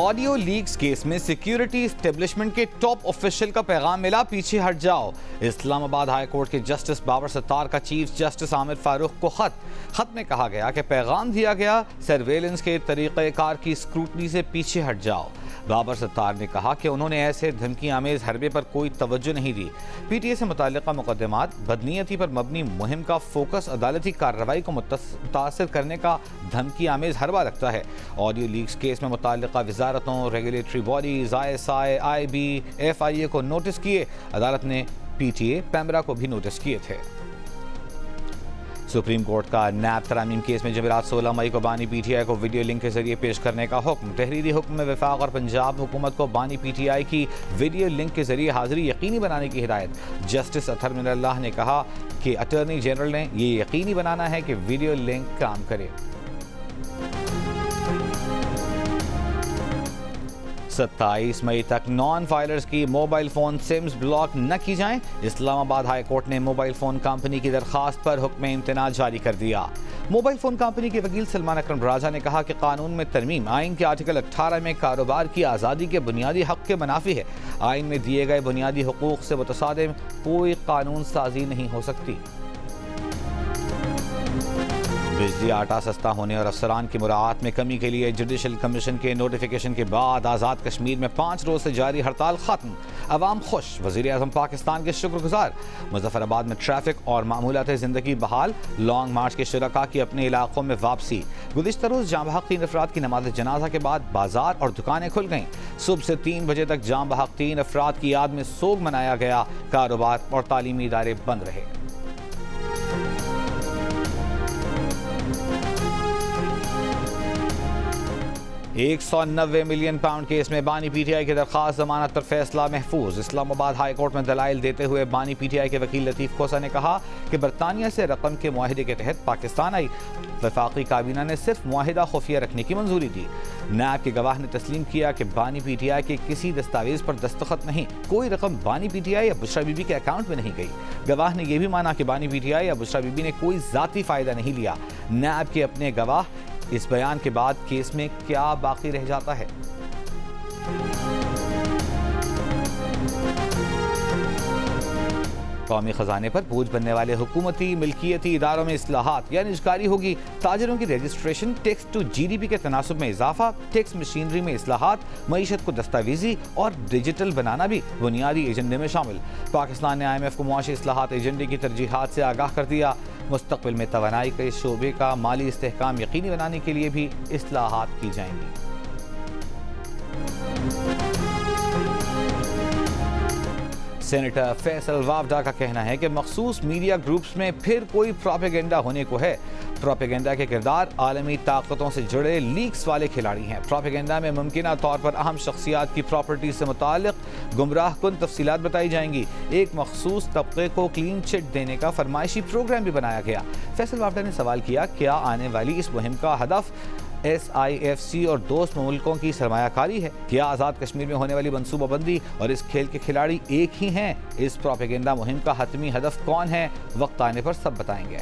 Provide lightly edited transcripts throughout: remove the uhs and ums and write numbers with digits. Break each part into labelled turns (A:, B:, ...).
A: Audio leaks case में security establishment के top official का पैगाम मिला, पीछे हट जाओ। इस्लामाबाद हाई कोर्ट के जस्टिस बाबर सत्तार का चीफ जस्टिस आमिर फारूक को खत में कहा गया कि पैगाम दिया गया, सर्वेलेंस के तरीक़ेकार की स्क्रूटनी से पीछे हट जाओ। बाबर सत्तार ने कहा कि उन्होंने ऐसे धमकी आमेज हरबे पर कोई तवज्जो नहीं दी। पीटीए से मुताल्लिक़ा मुकदमात बदनीयती पर मबनी मुहिम का फोकस अदालती कार्रवाई को मुतासर करने का धमकी आमेज हरबा रखता है। ऑडियो लीक्स केस में मुताल्लिक़ा वजारतों, regulatory bodies, ISI, IB, FIA को नोटिस किए। अदालत ने PTA, पैमरा को भी नोटिस किए थे। सुप्रीम कोर्ट का नैब तरामीम केस में जमेरात 16 मई को बानी PTI को वीडियो लिंक के जरिए पेश करने का हुक्म। तहरीरी हुक्म में वफाक और पंजाब हुकूमत को बानी PTI की वीडियो लिंक के जरिए हाजिरी यकीनी बनाने की हिदायत। जस्टिस अतहर मिनल्लाह ने कहा कि अटॉर्नी जनरल ने यह यकीनी बनाना है कि वीडियो लिंक काम करे। 27 मई तक नॉन फाइलर्स की मोबाइल फ़ोन सिम्स ब्लॉक न की जाएं। इस्लामाबाद हाई कोर्ट ने मोबाइल फ़ोन कंपनी की दरख्वास्त पर हुक्म इम्तिनाअ जारी कर दिया। मोबाइल फ़ोन कंपनी के वकील सलमान अकरम राजा ने कहा कि कानून में तरमीम आइन के आर्टिकल 18 में कारोबार की आज़ादी के बुनियादी हक़ के मुनाफी है। आइन में दिए गए बुनियादी हुकूक़ से मुतसादिम कोई कानून साजी नहीं हो सकती। बिजली आटा सस्ता होने और अफसरान की मुराआत में कमी के लिए जुडिशल कमीशन के नोटिफिकेशन के बाद आज़ाद कश्मीर में 5 रोज़ से जारी हड़ताल खत्म। अवाम खुश, वज़ीर आज़म पाकिस्तान के शुक्रगुजार। मुजफ्फराबाद में ट्रैफिक और मामूलात ज़िंदगी बहाल। लॉन्ग मार्च के शुरका की अपने इलाकों में वापसी। गुज़िश्ता रोज़ जाम बहक 3 अफराद की नमाज जनाजा के बाद बाजार और दुकानें खुल गईं। सुबह से 3 बजे तक जाम बहक 3 अफराद की याद में सोग मनाया गया। कारोबार और तालीमी इदारे बंद रहे। £190 मिलियन केस में बानी PTI की दरख्वास्त जमानत पर फैसला महफूज। इस्लामाबाद हाई कोर्ट में दलाइल देते हुए बानी PTI के वकील लतीफ़ खोसा ने कहा कि बरतानिया से रकम के मुआहिदे के तहत पाकिस्तान आई। वफाकी काबीना ने सिर्फ मुआहिदा खुफिया रखने की मंजूरी दी। नैब के गवाह ने तस्लीम किया कि बानी PTI के किसी दस्तावेज पर दस्तखत नहीं, कोई रकम बानी PTI या बुशरा बीबी के अकाउंट में नहीं गई। गवाह ने यह भी माना कि बानी PTI या बुशरा बीबी ने कोई ज़ाती फ़ायदा नहीं लिया। नैब के अपने गवाह इस बयान के बाद केस में क्या बाकी रह जाता है? कौमी खजाने पर बोझ बनने वाले हुकूमती मिल्कियती इदारों में इस्लाहात या निजकारी होगी। ताजरों की रजिस्ट्रेशन, टैक्स टू GDP के तनासुब में इजाफा, टैक्स मशीनरी में इस्लाहात, मईशत को दस्तावेजी और डिजिटल बनाना भी बुनियादी एजेंडे में शामिल। पाकिस्तान ने IMF को मुआशी इस्लाहात एजेंडे की तरजीहात से आगाह कर दिया। मुस्तकबिल में तवानाई के शोबे का माली इस्तेहकाम यकीनी बनाने के लिए भी इस्लाहात की जाएंगी। सेनेटर फैसल वावडा का कहना है कि मखसूस मीडिया ग्रुप्स में फिर कोई प्रोपेगेंडा होने को है। प्रोपेगेंडा के किरदार आलमी ताकतों से जुड़े लीक्स वाले खिलाड़ी हैं। प्रोपेगेंडा में मुमकिना तौर पर अहम शख्सियात की प्रॉपर्टी से मुताल्लिक गुमराह कुन तफसीलात बताई जाएंगी। एक मखसूस तबके को क्लीन चिट देने का फरमाइशी प्रोग्राम भी बनाया गया। फैसल वावडा ने सवाल किया, क्या आने वाली इस मुहिम का हदफ SIFC और दोस्त मुल्कों की सरमायाकारी है? क्या आज़ाद कश्मीर में होने वाली मनसूबाबंदी और इस खेल के खिलाड़ी एक ही हैं? इस प्रोपेगेंडा मुहिम का हतमी हदफ कौन है? वक्त आने पर सब बताएंगे।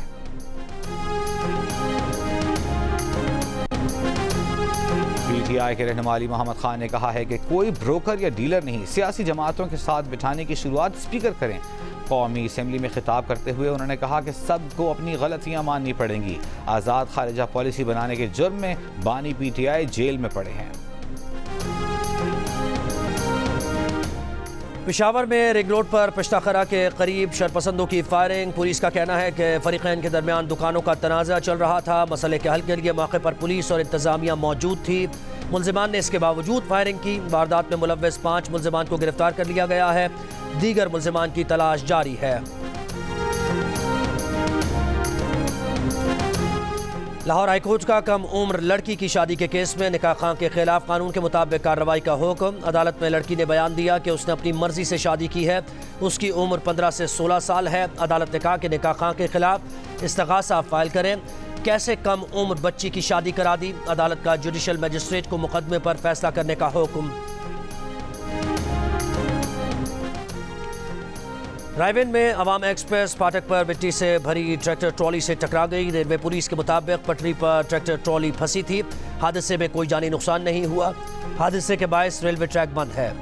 A: PTI के रहनुमा अली मोहम्मद खान ने कहा है कि कोई ब्रोकर या डीलर नहीं, सियासी जमातों के साथ बिठाने की शुरुआत स्पीकर करें। कौमी असम्बली में खिताब करते हुए उन्होंने कहा कि सबको अपनी गलतियां माननी पड़ेंगी। आज़ाद खारिजा पॉलिसी बनाने के जुर्म में बानी PTI जेल में पड़े हैं।
B: पेशावर में रिंग रोड पर पश्ताखरा के करीब शरपसंदों की फायरिंग। पुलिस का कहना है कि फरीकैन के दरमियान दुकानों का तनाज़ा चल रहा था। मसले के हल के लिए मौके पर पुलिस और इंतजामिया मौजूद थी। मुल्जिमान ने इसके बावजूद फायरिंग की। वारदात में मुलव्वस 5 मुल्जिमान को गिरफ्तार कर लिया गया है। दीगर मुल्जिमान की तलाश जारी है। लाहौर हाईकोर्ट का कम उम्र लड़की की शादी के केस में निकाह खां के खिलाफ कानून के मुताबिक कार्रवाई का हुक्म। अदालत में लड़की ने बयान दिया कि उसने अपनी मर्जी से शादी की है। उसकी उम्र 15 से 16 साल है। अदालत ने कहा कि निकाह खां के खिलाफ इस्तगासा फाइल करें। कैसे कम उम्र बच्ची की शादी करा दी? अदालत का जुडिशल मजिस्ट्रेट को मुकदमे पर फैसला करने का हुक्म। रायवेन में अवाम एक्सप्रेस फाटक पर मिट्टी से भरी ट्रैक्टर ट्रॉली से टकरा गई। रेलवे पुलिस के मुताबिक पटरी पर ट्रैक्टर ट्रॉली फंसी थी। हादसे में कोई जानी नुकसान नहीं हुआ। हादसे के बायस रेलवे ट्रैक बंद है।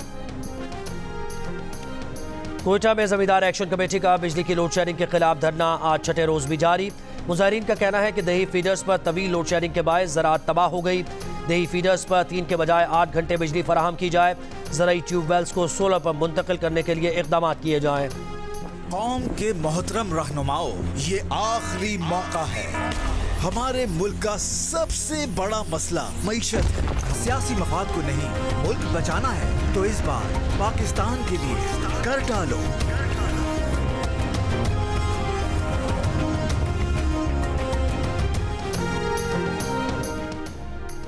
B: कोयटा में जमींदार एक्शन कमेटी का बिजली की लोड शेडिंग के खिलाफ धरना आज छठे रोज भी जारी। मुजाहिरीन का कहना है कि दही फीडर्स पर तवील लोड शेडिंग के बायस ज़राअत तबाह हो गई। दही फीडर्स पर 3 के बजाय 8 घंटे बिजली फराहम की जाए। ज़राई ट्यूबवेल्स को सोलर पर मुंतकिल करने के लिए इकदाम किए जाएं।
C: कौम के मोहतरम रहनुमाओं, ये आखिरी मौका है। हमारे मुल्क का सबसे बड़ा मसला मईशत है। सियासी मफाद को नहीं, मुल्क बचाना है तो इस बार पाकिस्तान के लिए कर डालो।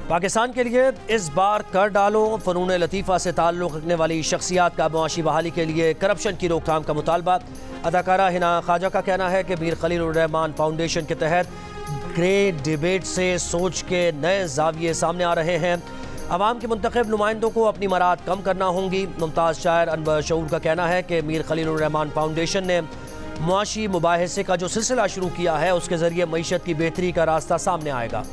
B: पाकिस्तान के लिए इस बार कर डालो। फ़नून लतीफ़ा से ताल्लुक़ रखने वाली शख्सियात का मुआशी बहाली के लिए करप्शन की रोकथाम का मुतालबा। अदाकारा हिना ख्वाजा का कहना है कि मीर खलीलुर रहमान फाउंडेशन के तहत ग्रेट डिबेट से सोच के नए जाविये सामने आ रहे हैं। अवाम के मुंतखब नुमाइंदों को अपनी मराद कम करना होंगी। मुमताज़ शायर अनवर शऊर का कहना है कि मीर खलीलुर रहमान फाउंडेशन ने मुआशी मुबाहिसे का जो सिलसिला शुरू किया है उसके ज़रिए मईशत की बेहतरी का रास्ता सामने आएगा।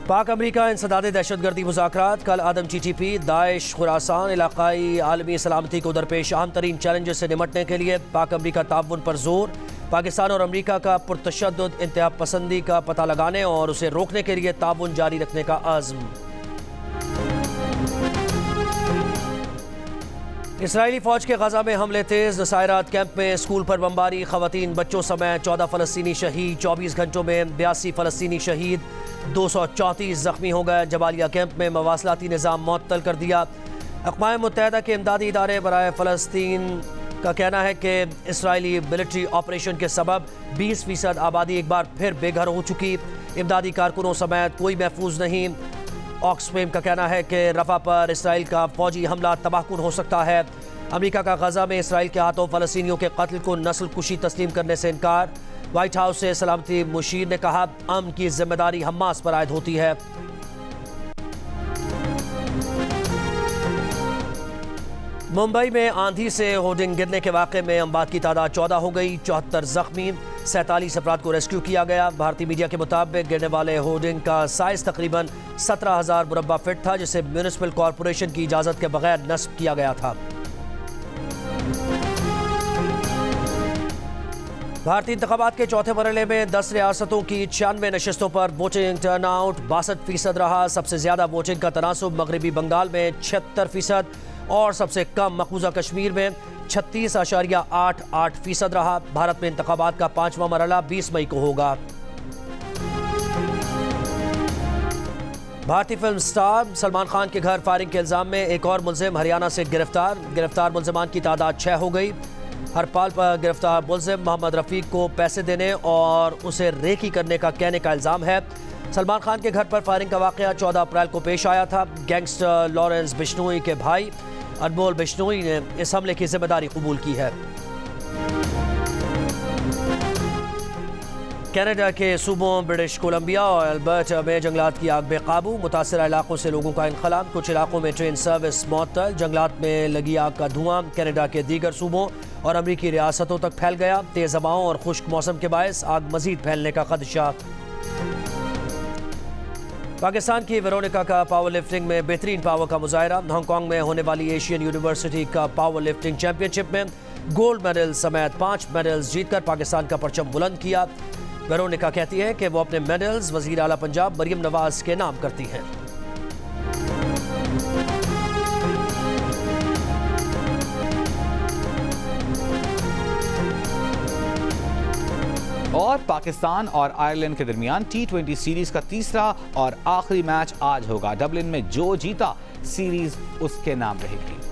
B: पाक अमरीका इंसदाद दहशतगर्दी मुज़ाकरात। कल आदम TTP दाइश खुरासान इलाकाई आलमी सलामती को दरपेश अहम तरीन चैलेंजेस से निमटने के लिए पाक अमरीका ताउन पर जोर। पाकिस्तान और अमरीका का पुरतशद्दुद इंतहा पसंदी का पता लगाने और उसे रोकने के लिए ताउन जारी रखने का आज़म। इसराइली फौज के गजा में हमले तेज। नसायरात कैंप में स्कूल पर बमबारी। खवातीन बच्चों समेत 14 फ़लस्तीनी शहीद। 24 घंटों में 82 फ़लस्तीनी शहीद। 234 जख्मी हो गए। जबालिया कैंप में मवासलाती निज़ाम मुअत्तल कर दिया। अक़वाम मुत्तहिदा के इमदादी इदारे बराए फ़लस्तीन का कहना है कि इसराइली मिलिट्री ऑपरेशन के सबब 20% आबादी एक बार फिर बेघर हो चुकी। इमदादी कारकुनों समेत कोई महफूज नहीं। ऑक्सफेम का कहना है कि रफा पर इसराइल का फौजी हमला तबाहकुन हो सकता है। अमेरिका का गजा में इसराइल के हाथों फ़लस्तीनियों के कत्ल को नस्ल कुशी तस्लीम करने से इनकार। व्हाइट हाउस से सलामती मुशीर ने कहा अमन की जिम्मेदारी हमास पर आयद होती है। मुंबई में आंधी से होर्डिंग गिरने के वाक़े में अमवात की तादाद 14 हो गई। 74 जख्मी। 47 अफराद को रेस्क्यू किया गया। भारतीय मीडिया के मुताबिक गिरने वाले होर्डिंग का साइज तकरीबन 17,000 मुरब्बा फीट था, जिसे म्यूनिसिपल कॉरपोरेशन की इजाज़त के बगैर नस्ब किया गया था। भारतीय इंतखाबात के चौथे मरहले में 10 रियासतों की 96 नशस्तों पर वोटिंग टर्नआउट 62% रहा। सबसे ज्यादा वोटिंग का तनासुब मगरबी बंगाल में 76% और सबसे कम मकबूजा कश्मीर में 36.88% रहा। भारत में इंतखाबात का 5वां मरहला 20 मई को होगा। भारतीय फिल्म स्टार सलमान खान के घर फायरिंग के इल्जाम में एक और मुलजिम हरियाणा से गिरफ्तार मुलजिमान की तादाद 6 हो गई। हरपाल पर गिरफ्तार मुलजिम मोहम्मद रफीक को पैसे देने और उसे रेकी करने का कहने का इल्ज़ाम है। सलमान खान के घर पर फायरिंग का वाक़या 14 अप्रैल को पेश आया था। गैंगस्टर लॉरेंस बिश्नोई के भाई अनमोल बिश्नोई ने इस हमले की जिम्मेदारी कबूल की है। कनाडा के सूबों ब्रिटिश कोलंबिया और अल्बर्टा में जंगलात की आग बेकाबू। मुतासरा इलाकों से लोगों का इनखला। कुछ इलाकों में ट्रेन सर्विस मुअत्तल। जंगलात में लगी आग का धुआं कनाडा के दीगर सूबों और अमरीकी रियासतों तक फैल गया। तेज हवाओं और खुश्क मौसम के बायस आग मजीद फैलने का खदशा। पाकिस्तान की वेरोनिका का पावर लिफ्टिंग में बेहतरीन पावर का मुजाहरा। हांगकांग में होने वाली एशियन यूनिवर्सिटी का पावर लिफ्टिंग चैंपियनशिप में गोल्ड मेडल समेत 5 मेडल्स जीतकर पाकिस्तान का परचम बुलंद किया। वेरोनिका कहती है कि वो अपने मेडल्स वज़ीर आला पंजाब मरियम नवाज के नाम करती हैं।
A: और पाकिस्तान और आयरलैंड के दरमियान T20 सीरीज का तीसरा और आखिरी मैच आज होगा। डबलिन में जो जीता सीरीज उसके नाम रहेगी।